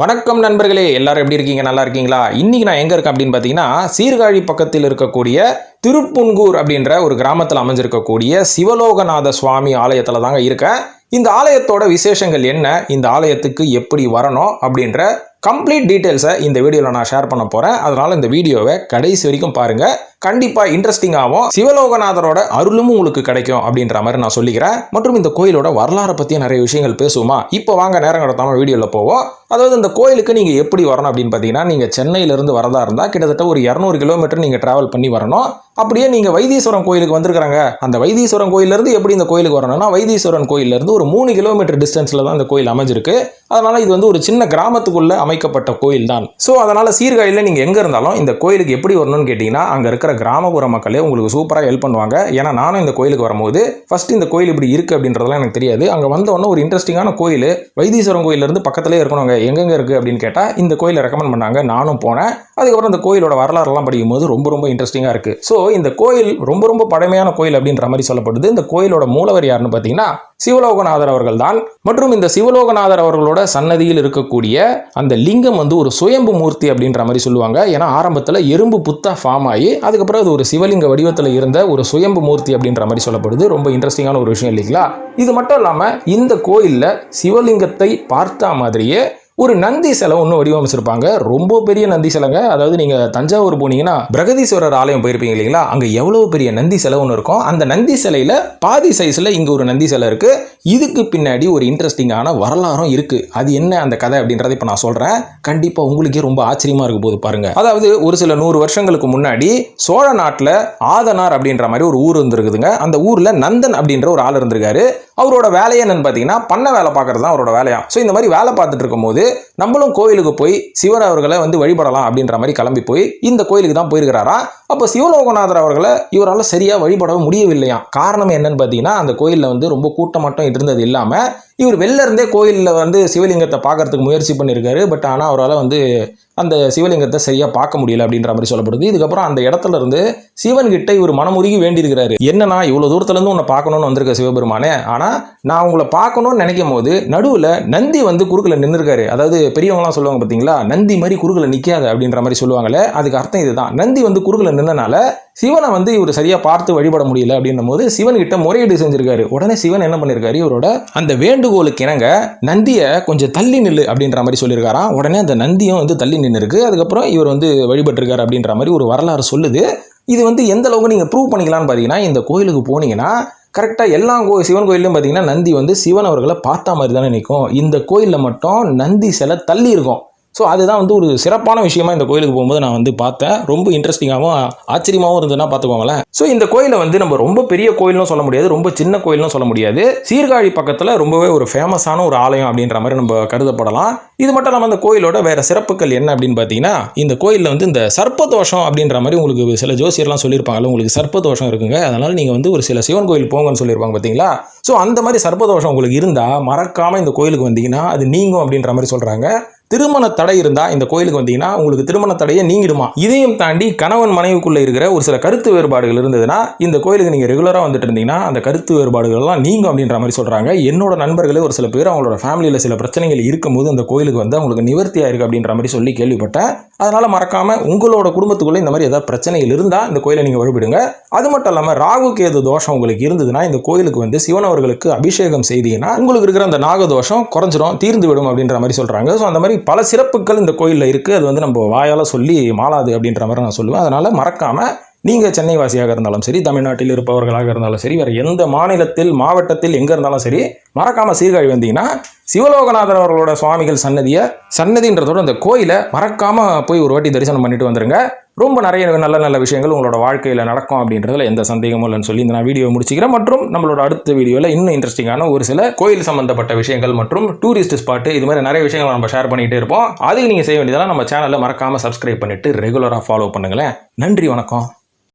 வணக்கம் நண்பர்களே, எல்லாரும் எப்படி இருக்கீங்க? நல்லா இருக்கீங்களா? இன்னைக்கு நான் எங்க இருக்கேன் அப்படின்னு பார்த்தீங்கன்னா, சீர்காழி பக்கத்தில் இருக்கக்கூடிய திருப்புன்கூர் அப்படின்ற ஒரு கிராமத்தில் அமைஞ்சிருக்கக்கூடிய சிவலோகநாத சுவாமி ஆலயத்தில் தாங்க இருக்கேன். இந்த ஆலயத்தோட விசேஷங்கள் என்ன, இந்த ஆலயத்துக்கு எப்படி வரணும் அப்படின்ற கம்ப்ளீட் டீட்டெயில்ஸை இந்த வீடியோவில் நான் ஷேர் பண்ண போகிறேன். அதனால் இந்த வீடியோவை கடைசி வரைக்கும் பாருங்கள். கண்டிப்பாக இன்ட்ரெஸ்டிங்காகவும் சிவலோகநாதரோட அருளும் உங்களுக்கு கிடைக்கும் அப்படின்ற மாதிரி நான் சொல்லிக்கிறேன். மற்றும் இந்த கோயிலோட வரலாறை பற்றி நிறைய விஷயங்கள் பேசுவோமா? இப்போ வாங்க நேரம் கடத்தாமல் வீடியோவில் போவோம். அதாவது இந்த கோயிலுக்கு நீங்கள் எப்படி வரணும் அப்படின்னு பார்த்தீங்கன்னா, நீங்கள் சென்னையிலேருந்து வரதா இருந்தால் கிட்டத்தட்ட ஒரு 200 கிலோமீட்டர் நீங்கள் ட்ராவல் பண்ணி வரணும். அப்படியே நீங்கள் வைத்தீஸ்வரன் கோயிலுக்கு வந்திருக்கிறாங்க. அந்த வைத்தீஸ்வரன் கோயிலிருந்து எப்படி இந்த கோயிலுக்கு வரணும்னா, வைத்தீஸ்வரன் கோயிலிருந்து ஒரு 3 கிலோமீட்டர் டிஸ்டன்ஸில் தான் இந்த கோயில் அமைஞ்சிருக்கு. அதனால் இது வந்து ஒரு சின்ன கிராமத்துக்குள்ளே அமைக்கப்பட்ட கோயில் தான். ஸோ அதனால் சீர்காழியில் நீங்கள் எங்கே இருந்தாலும் இந்த கோயிலுக்கு எப்படி வரணும்னு கேட்டிங்கன்னா, அங்கே இருக்கிற கிராமப்புற மக்களே உங்களுக்கு சூப்பராக ஹெல்ப் பண்ணுவாங்க. ஏன்னா நானும் இந்த கோயிலுக்கு வரும்போது ஃபர்ஸ்ட் இந்த கோயில் இப்படி இருக்குது அப்படின்றதெல்லாம் எனக்கு தெரியாது. அங்கே வந்தோடனே ஒரு இன்ட்ரெஸ்டிங்கான கோயில் வைத்தீஸ்வரன் கோயிலிருந்து பக்கத்திலே இருக்கணுங்க, எங்கெங்கே இருக்குது அப்படின்னு கேட்டால் இந்த கோயிலை ரெக்கமெண்ட் பண்ணாங்க. நானும் போனேன். அதுக்கப்புறம் இந்த கோயிலோட வரலாறுலாம் படிக்கும்போது ரொம்ப இன்ட்ரெஸ்டிங்காக இருக்குது. ஸோ இந்த கோயில் ரொம்ப பழமையான கோயில் அப்படின்ற மாதிரி சொல்லப்படுது. இந்த கோயிலோட மூலவர் யாருன்னு பார்த்தீங்கன்னா சிவலோகநாதர் அவர்கள் தான். மற்றும் இந்த சிவலோகநாதர் அவர்களோட சன்னதியில் இருக்கக்கூடிய அந்த லிங்கம் வந்து ஒரு சுயம்பு மூர்த்தி அப்படின்ற மாதிரி சொல்லுவாங்க. ஏன்னா ஆரம்பத்தில் எறும்பு புத்தா ஃபார்ம் ஆகி அதுக்கப்புறம் அது ஒரு சிவலிங்க வடிவத்தில் இருந்த ஒரு சுயம்பு மூர்த்தி அப்படின்ற மாதிரி சொல்லப்படுது. ரொம்ப இன்ட்ரெஸ்டிங்கான ஒரு விஷயம் இல்லைங்களா? இது மட்டும் இல்லாமல் இந்த கோயிலில் சிவலிங்கத்தை பார்த்த மாதிரியே ஒரு நந்தி சிலை ஒன்று வடிவமைச்சிருப்பாங்க. ரொம்ப பெரிய நந்தி சிலைங்க. அதாவது நீங்கள் தஞ்சாவூர் போனீங்கன்னா பிரகதீஸ்வரர் ஆலயம் போயிருப்பீங்க இல்லைங்களா? அங்கே எவ்வளோ பெரிய நந்தி சிலை ஒன்று இருக்கும். அந்த நந்தி சிலையில் பாதி சைஸில் இங்கே ஒரு நந்தி சிலை இருக்குது. இதுக்கு பின்னாடி ஒரு இன்ட்ரெஸ்டிங்கான வரலாறும் இருக்குது. அது என்ன அந்த கதை அப்படின்றத இப்போ நான் சொல்கிறேன். கண்டிப்பாக உங்களுக்கே ரொம்ப ஆச்சரியமாக இருக்க போது பாருங்க. அதாவது ஒரு சில 100 வருஷங்களுக்கு முன்னாடி சோழ நாட்டில் ஆதனார் அப்படின்ற மாதிரி ஒரு ஊர் இருந்திருக்குதுங்க. அந்த ஊரில் நந்தன் அப்படின்ற ஒரு ஆள் இருந்திருக்காரு. அவரோட வேலையை என்னன்னு பார்த்தீங்கன்னா, பண்ண வேலை பார்க்கறது தான் அவரோட வேலையா. ஸோ இந்த மாதிரி வேலை பார்த்துட்டு இருக்கும்போது நம்மளும் கோயிலுக்கு போய் சிவன் அவர்களை வந்து வழிபடலாம் அப்படின்ற மாதிரி கிளம்பி போய் இந்த கோயிலுக்கு தான் போயிருக்கிறாரா. அப்போ சிவலோகநாதர் அவர்களை இவரால் சரியாக வழிபடவும் முடியவில்லையா. காரணம் என்னன்னு பார்த்தீங்கன்னா, அந்த கோயிலில் வந்து ரொம்ப கூட்டம் மட்டும் இருந்தது இல்லாமல் இவர் வெளில இருந்தே கோயிலில் வந்து சிவலிங்கத்தை பார்க்கறதுக்கு முயற்சி பண்ணியிருக்காரு. பட் ஆனால் அவரால் வந்து அந்த சிவலிங்கத்தை சரியாக பார்க்க முடியல அப்படின்ற மாதிரி சொல்லப்படுது. இதுக்கப்புறம் அந்த இடத்துல இருந்து சிவன்கிட்ட இவர் மனமுருகி வேண்டியிருக்கிறாரு. என்னன்னா, இவ்வளோ தூரத்துலேருந்து உன்னை பார்க்கணும்னு வந்திருக்க சிவபெருமானே, ஆனால் நான் உங்களை பார்க்கணும்னு நினைக்கும் போது நடுவில் நந்தி வந்து குறுக்கில் நின்றுருக்காரு. அதாவது பெரியவங்களாம் சொல்லுவாங்க பார்த்தீங்களா, நந்தி மாதிரி குறுக்கில் நிற்காது அப்படின்ற மாதிரி சொல்லுவாங்களே, அதுக்கு அர்த்தம் இதுதான். நந்தி வந்து குறுக்கில் நின்றனால சிவனை வந்து இவர் சரியாக பார்த்து வழிபட முடியல அப்படின்னும் போது சிவன்கிட்ட முறையீடு செஞ்சிருக்காரு. உடனே சிவன் என்ன பண்ணியிருக்காரு, இவரோட அந்த வேண்டுகோளுக்கு இணங்க நந்தியை கொஞ்சம் தள்ளி நில்லு அப்படின்ற மாதிரி சொல்லியிருக்காராம். உடனே அந்த நந்தியும் வந்து தள்ளி நின்று இருக்கு. அதுக்கப்புறம் இவர் வந்து வழிபட்டிருக்காரு அப்படின்ற மாதிரி ஒரு வரலாறு சொல்லுது. இது வந்து எந்த அளவுக்கு நீங்கள் ப்ரூவ் பண்ணிக்கலாம்னு பார்த்தீங்கன்னா, இந்த கோயிலுக்கு போனீங்கன்னா கரெக்டாக எல்லா சிவன் கோயிலும் பார்த்தீங்கன்னா நந்தி வந்து சிவன் அவர்களை பார்த்த மாதிரி தானே நிற்கும். இந்த கோயிலில் மட்டும் நந்தி சிலை தள்ளி இருக்கும். ஸோ அதுதான் வந்து ஒரு சிறப்பான விஷயமா இந்த கோயிலுக்கு போகும்போது நான் வந்து பார்த்தேன். ரொம்ப இன்ட்ரெஸ்டிங்காகவும் ஆச்சரியமாகவும் இருந்ததுன்னா பார்த்துக்கோங்களேன். ஸோ இந்த கோயிலை வந்து நம்ம ரொம்ப பெரிய கோயிலும் சொல்ல முடியாது, ரொம்ப சின்ன கோயிலும் சொல்ல முடியாது. சீர்காழி பக்கத்தில் ரொம்பவே ஒரு ஃபேமஸான ஒரு ஆலயம் அப்படின்ற மாதிரி நம்ம கருதப்படலாம். இது மட்டும் இல்லாமல் அந்த கோயிலோட வேறு சிறப்புகள் என்ன அப்படின்னு பார்த்தீங்கன்னா, இந்த கோயிலில் வந்து இந்த சர்ப்பதோஷம் அப்படின்ற மாதிரி உங்களுக்கு சில ஜோசியர்லாம் சொல்லியிருப்பாங்கல்ல, உங்களுக்கு சர்ப்பதோஷம் இருக்குங்க, அதனால் நீங்கள் வந்து ஒரு சில சிவன் கோயில் போங்கன்னு சொல்லியிருப்பாங்க பார்த்தீங்களா. ஸோ அந்த மாதிரி சர்ப்பதோஷம் உங்களுக்கு இருந்தால் மறக்காமல் இந்த கோயிலுக்கு வந்தீங்கன்னா அது நீங்கும் அப்படின்ற மாதிரி சொல்கிறாங்க. திருமண தடை இருந்தால் இந்த கோயிலுக்கு வந்தீங்கன்னா உங்களுக்கு திருமண தடையை நீங்கிடுமா. இதையும் தாண்டி கணவன் மனைவிக்குள்ளே இருக்கிற ஒரு சில கருத்து வேறுபாடுகள் இருந்ததுன்னா இந்த கோயிலுக்கு நீங்கள் ரெகுலராக வந்துட்டு இருந்தீங்கன்னா அந்த கருத்து வேறுபாடுகள்லாம் நீங்கும் அப்படின்ற மாதிரி சொல்கிறாங்க. என்னோட நண்பர்களே ஒரு சில பேர் அவங்களோட ஃபேமிலியில் சில பிரச்சனைகள் இருக்கும்போது அந்த கோயிலுக்கு வந்து அவங்களுக்கு நிவர்த்தியாக இருக்குது அப்படின்ற மாதிரி சொல்லி கேள்விப்பட்டேன். அதனால் மறக்காமல் உங்களோட குடும்பத்துக்குள்ளே இந்த மாதிரி ஏதாவது பிரச்சனைகள் இருந்தால் இந்த கோயிலை நீங்கள் வழிபடுங்க. அது மட்டும் இல்லாமல் ராகு கேது தோஷம் உங்களுக்கு இருந்ததுன்னா இந்த கோயிலுக்கு வந்து சிவன் அவர்களுக்கு அபிஷேகம் செய்தீங்கன்னா உங்களுக்கு இருக்கிற அந்த நாகதோஷம் குறைஞ்சிடும், தீர்ந்து விடும் அப்படின்ற மாதிரி சொல்கிறாங்க. ஸோ அந்த மாதிரி பல சிறப்புகள் இந்த கோயிலில் இருக்குது. அது வந்து நம்ம வாயால் சொல்லி மாளாது அப்படின்ற மாதிரி நான் சொல்லுவேன். அதனால் மறக்காமல் நீங்கள் சென்னை வாசியாக இருந்தாலும் சரி, தமிழ்நாட்டில் இருப்பவர்களாக இருந்தாலும் சரி, வேறு எந்த மாநிலத்தில் மாவட்டத்தில் எங்கே இருந்தாலும் சரி, மறக்காமல் சீர்காழி வந்தீங்கன்னா சிவலோகநாதர் அவர்களோட சுவாமிகள் சன்னதின்றதோட அந்த கோயிலை மறக்காமல் போய் ஒரு வாட்டி தரிசனம் பண்ணிட்டு வந்துருங்க. ரொம்ப நிறைய நல்ல விஷயங்கள் உங்களோட வாழ்க்கையில் நடக்கும் அப்படின்றதுல எந்த சந்தேகமும் இல்லைன்னு சொல்லி இந்த நான் வீடியோ முடிச்சுக்கிறேன். மற்றும் நம்மளோட அடுத்த வீடியோவில் இன்னும் இன்ட்ரெஸ்டிங்கான ஒரு சில கோயில் சம்பந்தப்பட்ட விஷயங்கள் மற்றும் டூரிஸ்ட் ஸ்பாட்டு இது மாதிரி நிறைய விஷயங்கள் நம்ம ஷேர் பண்ணிகிட்டே இருப்போம். அதுக்கு நீங்கள் செய்ய வேண்டியதெல்லாம் நம்ம சேனலில் மறக்காமல் சப்ஸ்கிரைப் பண்ணிவிட்டு ரெகுலராக ஃபாலோ பண்ணுங்களேன். நன்றி, வணக்கம்.